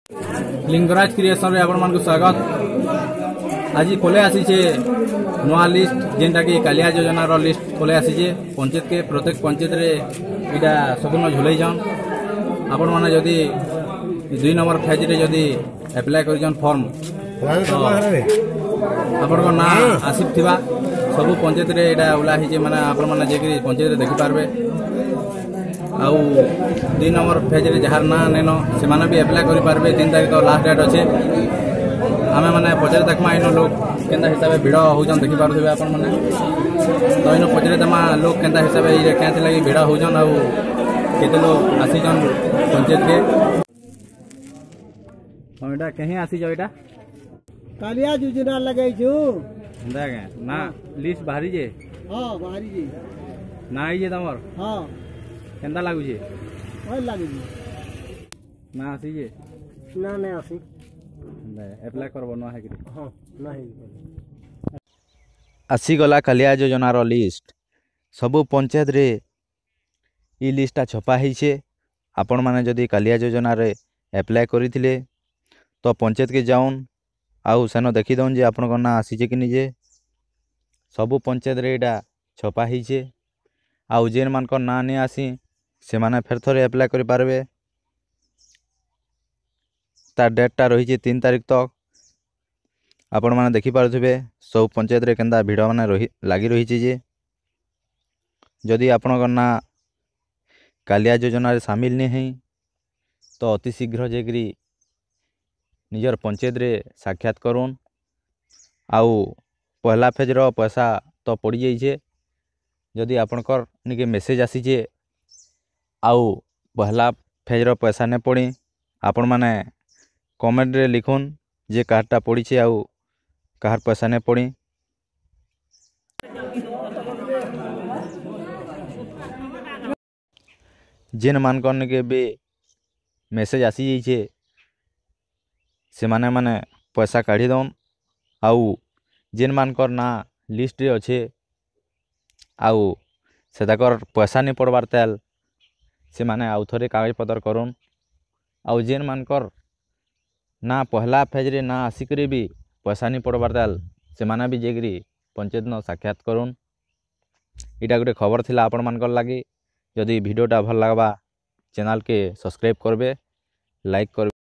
Lingaraj creation रे आपण मानक स्वागत। आज खोले आसीचे नुआ लिस्ट जेनटा कि कालिया योजना रो लिस्ट खोले आसीचे पंचायत के प्रत्येक पंचायत रे इटा सबन झुलै जान आपण माने जदी 2 नंबर फेज रे जदी अप्लाई करि जान फॉर्म आपण को ना आसिफ थिबा सब पंचायत रे इटा उला हिजे माने आपण माने जे कि पंचायत रे देखि पारबे। आउ 2 नंबर फेज रे जहार ना नेनो से माने भी अप्लाई करि पारबे। 3 तारीख तो लास्ट डेट अछि। आमे माने पचरे तकमा इनो लोग केंदा हिसाबे भिड़ होजन देखि पारथिबे आपण माने। तो इनो पचरे तमा लोग केंदा हिसाबे इरे केंथि लागि भिड़ होजन आउ केते लोग आसी जन पंचायत के ओइडा कहीं आसी जो एटा कालिया योजना लगाई छु हंदा के ना लिस्ट बाहरी जे। हां बाहरी जे ना आई जे तमर। हां केंदा लागु जे ओइ लागु जे ना आसी जे ना ना आसी अप्लाई करबो ना है कि। हां नाही आसी गला कालिया योजनार लिस्ट सबु पंचायत रे ई लिस्टा छपा होइछे। आपण माने जदि कालिया योजना रे अप्लाई करिथिले तो पंचायत के जाउन आउ सेनो देखि दउन जे आपण को ना आसीचे कि निजे। सबु पंचायत रे एटा छपा होइछे। आउ जेन मान को ना ने आसी से माने फेर थरे अप्लाई करि पारबे। तार डेटटा रहिछे 3 तारीख तक। आपण माने देखि पारथुबे सब पंचायत रे केंदा भिड़ माने लागि रहिछे जे जदि आपण को ना कालिया योजना रे शामिल नहीं है तो अति शीघ्र जेकरी निजर पंचायत रे साक्षात करूँ। आउ पहला फेज रो पैसा तो पड़ी जाइए। जदि आपणकर निके मेसेज आसीचे आउ पहला फेज रो पैसा ने पड़ी आपण माने कमेंट रे लिखुन जे कार्डटा पड़ीछे आउ कहार पैसा ने पड़ी। जेन मानकन के भी मेसेज आसी जाइछे से माने माने पैसा काढ़ी दउन। आउ जेन मानकर ना लिस्ट रे अच्छे आउ से ताकर पैसा नहीं पड़बार तेल से माने आउ थोड़े कागज पत्र करूँ। आउ जेन मानकर ना पहला फेज रे ना आसिकरी भी पैसा नहीं पड़बार तेल से माने भी जेकरी पंचायत न साक्षात करूँ। इटा गोटे खबर थिला आपण मानकर लागि। जदि वीडियोटा भल लागबा चैनल के सब्सक्राइब करबे, लाइक करबे।